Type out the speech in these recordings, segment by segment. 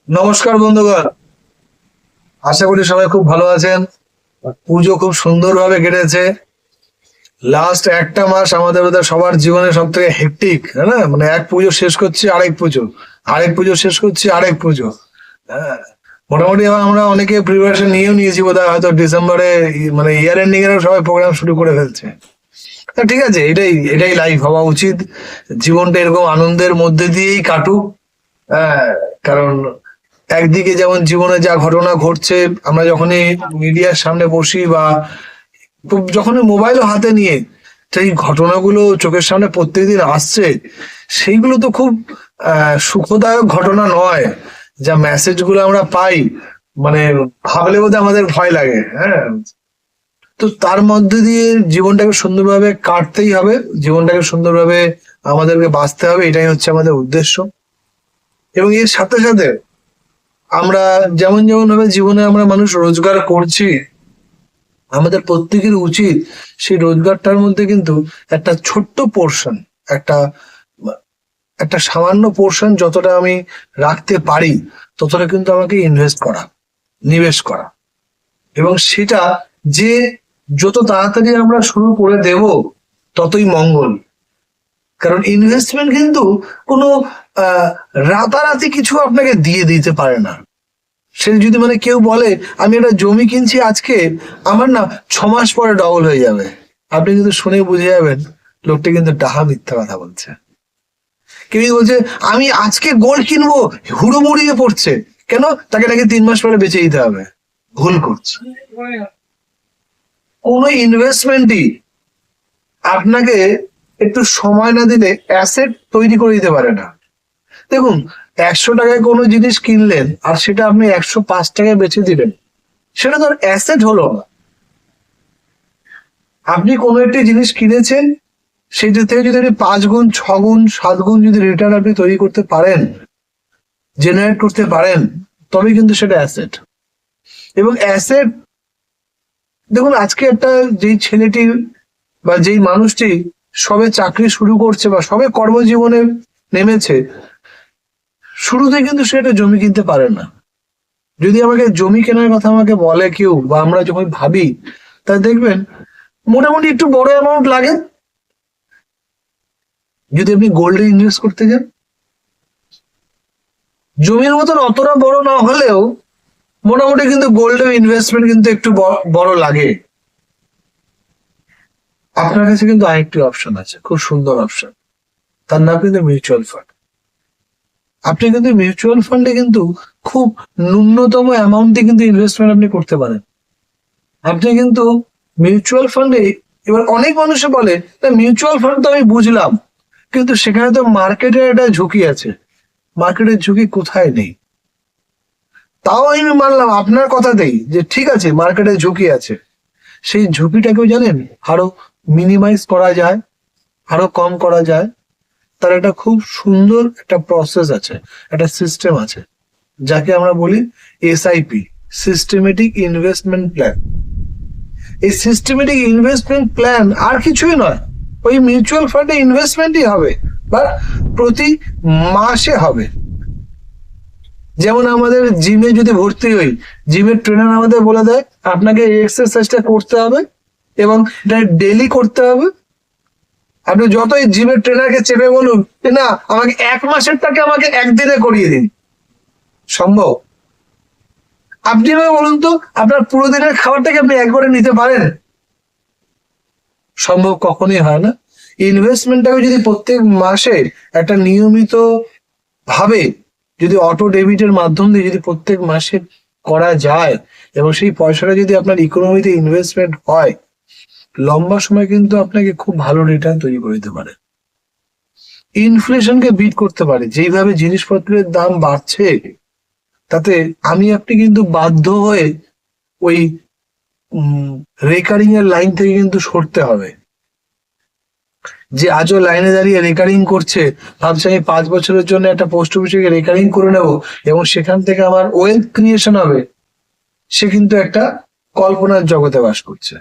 নমস্কার বন্ধুগণ, আশা করি সবাই খুব ভালো আছেন। পুজো খুব সুন্দরভাবে কেটেছে। লাস্ট একটা মাস আমাদের বোধহয় সবার জীবনে সব থেকে হেক্টিক, না? মানে এক পুজো শেষ করছি আরেক পুজো, আরেক পুজো শেষ করছি আরেক পুজো। হ্যাঁ, মোটামুটি এবার আমরা অনেকে প্রিপারেশন নিয়েও নিয়েছি, বোধহয় হয়তো ডিসেম্বরে মানে ইয়ার এন্ডিং এরও সবাই প্রোগ্রাম শুরু করে ফেলছে। ঠিক আছে, এটাই এটাই লাইফ হওয়া উচিত। জীবনটা এরকম আনন্দের মধ্যে দিয়েই কাটুক। হ্যাঁ, কারণ একদিকে যেমন জীবনে যা ঘটনা ঘটছে, আমরা যখনই মিডিয়ার সামনে বসি বা যখনই মোবাইলও হাতে নিয়ে সেই ঘটনাগুলো চোখের সামনে প্রত্যেকদিন আসছে, সেইগুলো তো খুব সুখদায়ক ঘটনা নয়। যা মেসেজ গুলো আমরা পাই, মানে ভাবলে বোধহয় আমাদের ভয় লাগে। হ্যাঁ, তো তার মধ্যে দিয়ে জীবনটাকে সুন্দরভাবে কাটতেই হবে, জীবনটাকে সুন্দরভাবে আমাদেরকে বাঁচতে হবে, এটাই হচ্ছে আমাদের উদ্দেশ্য। এবং এর সাথে সাথে আমরা যেমন যেমন ভাবে জীবনে আমরা মানুষ রোজগার করছি, আমাদের প্রত্যেকের উচিত সেই রোজগারটার মধ্যে কিন্তু একটা ছোট্ট পোর্শন, একটা একটা সামান্য পোর্শন যতটা আমি রাখতে পারি ততটা কিন্তু আমাকে ইনভেস্ট করা, নিবেশ করা। এবং সেটা যে যত তাড়াতাড়ি আমরা শুরু করে দেব ততই মঙ্গল। কারণ ইনভেস্টমেন্ট কিন্তু কোনো রাতারাতি কিছু আপনাকে দিয়ে দিতে পারে না। সে যদি মানে কেউ বলে আমি একটা জমি কিনছি আজকে, আমার না 6 মাস পরে ডবল হয়ে যাবে, আপনি কিন্তু শুনে বুঝে যাবেন লোকটা কিন্তু ডাহা মিথ্যা কথা বলছে। কেউ বলছে আমি আজকে গোল্ড কিনবো, হুড়োমুড়িয়ে পড়ছে, কেন? তাকে নাকি 3 মাস পরে বেঁচে দিতে হবে। ভুল করছে। কোনো ইনভেস্টমেন্টই আপনাকে একটু সময় না দিলে অ্যাসেট তৈরি করে দিতে পারে না। দেখুন, 100 টাকায় কোনো জিনিস কিনলেন আর সেটা আপনি 105 টাকায় বেচে দিলেন, সেটা তো অ্যাসেট হলো না। আপনি কোনো একটি জিনিস কিনেছেন, সেটা থেকে যদি আপনি 5 গুণ 6 গুণ 7 গুণ যদি রিটার্ন আপনি তৈরি করতে পারেন, জেনারেট করতে পারেন, তবে কিন্তু সেটা অ্যাসেট। এবং অ্যাসেট, দেখুন আজকে একটা যেই ছেলেটি বা যেই মানুষটি সবে চাকরি শুরু করছে বা সবে কর্মজীবনে নেমেছে, শুরুতে কিন্তু সে একটা জমি কিনতে পারে না। যদি আমাকে জমি কেনার কথা আমাকে বলে কেউ, বা আমরা যখন ভাবি, তা দেখবেন মোটামুটি একটু বড় অ্যামাউন্ট লাগে। যদি আপনি গোল্ডে ইনভেস্ট করতে যান, জমির মতন অতটা বড় না হলেও মোটামুটি কিন্তু গোল্ডে ইনভেস্টমেন্ট কিন্তু একটু বড় লাগে। আপনার কাছে কিন্তু আরেকটি অপশন আছে, খুব সুন্দর অপশন, তার নাম কিন্তু মিউচুয়াল ফান্ড। আপনি কিন্তু মিউচুয়াল ফান্ডে কিন্তু খুব ন্যূনতম অ্যামাউন্টে কিন্তু ইনভেস্টমেন্ট আপনি করতে পারেন। আপনি কিন্তু মিউচুয়াল ফান্ডে, এবার অনেক মানুষে বলে মিউচুয়াল ফান্ড তো আমি বুঝলাম, কিন্তু সেখানে তো মার্কেটের একটা ঝুঁকি আছে। মার্কেটের ঝুঁকি কোথায় নেই? তাও আমি মানলাম আপনার কথাতেই যে ঠিক আছে, মার্কেটের ঝুঁকি আছে। সেই ঝুঁকিটাকেও জানেন আরো মিনিমাইজ করা যায়, আরো কম করা যায়। তার একটা খুব সুন্দর একটা প্রসেস আছে, একটা সিস্টেম আছে, যাকে আমরা বলি এসআইপি, সিস্টেমেটিক ইনভেস্টমেন্ট প্ল্যান। এই সিস্টেমেটিক ইনভেস্টমেন্ট প্ল্যান আর কিছুই নয়, ওই মিউচুয়াল ফান্ডে ইনভেস্টমেন্টই হবে, বাট প্রতি মাসে হবে। যেমন আমাদের জিমে যদি ভর্তি হই, জিমের ট্রেনার আমাদের বলে দেয় আপনাকে এই এক্সারসাইজটা করতে হবে এবং এটা ডেইলি করতে হবে। আপনি যতই জিমের ট্রেনারকে চেপে বলুন যে না আমাকে 1 মাসেরটাকে আমাকে একদিনে করিয়ে দিন, সম্ভব? আপনি বলুন তো আপনার পুরো দিনের খাবারটাকে আপনি একবারে নিতে পারেন? সম্ভব কখনোই হয় না। ইনভেস্টমেন্টটাকে যদি প্রত্যেক মাসে একটা নিয়মিত ভাবে যদি অটো ডেবিটের মাধ্যম দিয়ে যদি প্রত্যেক মাসে করা যায়, এবং সেই পয়সাটা যদি আপনার ইকোনমিতে ইনভেস্টমেন্ট হয়, লম্বা সময় কিন্তু আপনাকে খুব ভালো রিটার্ন তৈরি করে দিতে পারে। ইনফ্লেশনকে বিট করতে পারে। যেইভাবে জিনিসপত্রের দাম বাড়ছে, তাতে আমি আপনি কিন্তু বাধ্য হয়ে ওই রেকারিং এর লাইন থেকে কিন্তু সরতে হবে। যে আজও লাইনে দাঁড়িয়ে রেকারিং করছে, ভাবছে আমি 5 বছরের জন্য একটা পোস্ট অফিসে রেকারিং করে নেব এবং সেখান থেকে আমার ওয়েলথ ক্রিয়েশন হবে, সে কিন্তু একটা কল্পনার জগতে বাস করছে।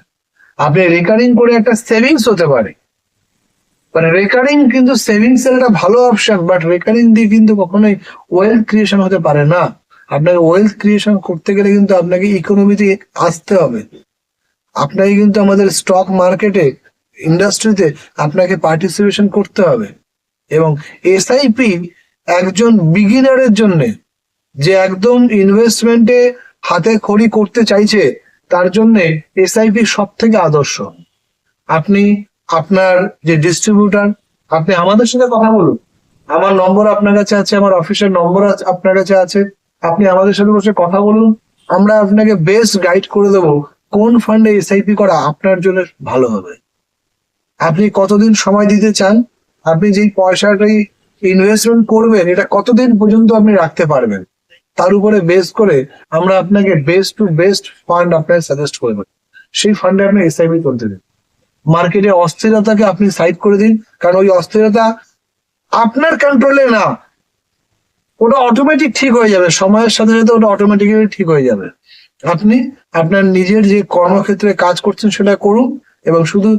আপনি রেকারিং করে একটা সেভিংস হতে পারে, মানে রেকারিং কিন্তু সেভিংস এর একটা ভালো অপশন, বাট রেকারিং দিয়ে কিন্তু কখনোই ওয়েলথ ক্রিয়েশন হতে পারে না। আপনাকে ওয়েলথ ক্রিয়েশন করতে গেলে কিন্তু আপনাকে ইকোনমিতে আসতে হবে, আপনাকে কিন্তু আমাদের স্টক মার্কেটে ইন্ডাস্ট্রিতে আপনাকে পার্টিসিপেশন করতে হবে। এবং এসআইপি একজন বিগিনারের জন্য, যে একদম ইনভেস্টমেন্টে হাতে খড়ি করতে চাইছে, তার জন্য এসআইপি সব থেকে আদর্শ। আপনি আপনার যে ডিস্ট্রিবিউটার, আপনি আমাদের সাথে কথা বলুন, আমার নম্বর আপনার কাছে আছে, আমার অফিসের নম্বর আপনার কাছে আছে, আপনি আমাদের সাথে বসে কথা বলুন, আমরা আপনাকে বেস্ট গাইড করে দেবো কোন ফান্ডে এসআইপি করা আপনার জন্য ভালো হবে। আপনি কতদিন সময় দিতে চান, আপনি যেই পয়সাটাই ইনভেস্টমেন্ট করবেন এটা কতদিন পর্যন্ত আপনি রাখতে পারবেন, তার উপরে বেস করে আমরা আপনাকে বেস্ট টু বেস্ট ফান্ড আপনাকে সাজেস্ট করব, সেই ফান্ডে আপনি এসআইপি করতে দিন। মার্কেটে অস্থিরতাকে আপনি সাইড করে দিন, কারণ ওই অস্থিরতা আপনার কন্ট্রোলে না, ওটা অটোমেটিক ঠিক হয়ে যাবে, সময়ের সাথে সাথে ওটা অটোমেটিক্যালি ঠিক হয়ে যাবে। আপনি আপনার নিজের যে কর্মক্ষেত্রে কাজ করছেন সেটা করুন, এবং শুধু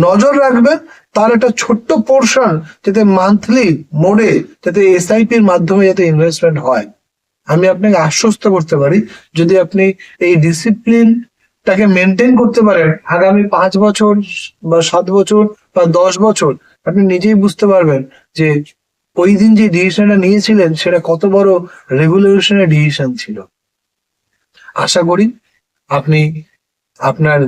নজর রাখবেন তার একটা ছোট্ট পোর্শন যাতে মান্থলি মোডে যাতে এসআইপির মাধ্যমে যাতে ইনভেস্টমেন্ট হয়। আমি আপনাকে আশ্বস্ত করতে পারি, যদি আপনি এই ডিসিপ্লিনটাকে মেনটেন করতে পারেন, আগামী 5 বছর বা 7 বছর বা 10 বছর আপনি নিজেই বুঝতে পারবেন যে ওই দিন যে ডিসিশনটা নিয়েছিলেন সেটা কত বড় রেগুলেশনের ডিসিশন ছিল। আশা করি আপনি আপনার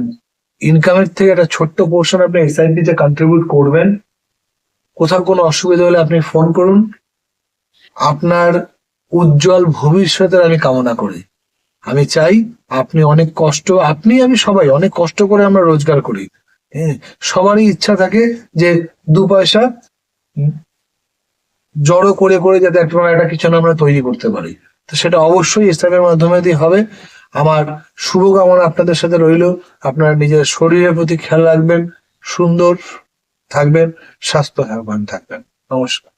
ইনকামের থেকে একটা ছোট্ট পোর্শন আপনি এসআইপি তে কন্ট্রিবিউট করবেন। কোথাও কোনো অসুবিধা হলে আপনি ফোন করুন। আপনার উজ্জ্বল ভবিষ্যতের আমি কামনা করি। আমি চাই আপনি অনেক কষ্ট, আপনি আমি সবাই অনেক কষ্ট করে আমরা রোজগার করি, হ্যাঁ, সবারই ইচ্ছা থাকে যে 2 পয়সা জড়ো করে করে যাতে একটা কিছু না আমরা তৈরি করতে পারি। তো সেটা অবশ্যই এসআইপির মাধ্যমে দিয়ে হবে। আমার শুভকামনা আপনাদের সাথে রইল। আপনারা নিজের শরীরের প্রতি খেয়াল রাখবেন, সুন্দর থাকবেন, স্বাস্থ্যবান থাকবেন। নমস্কার।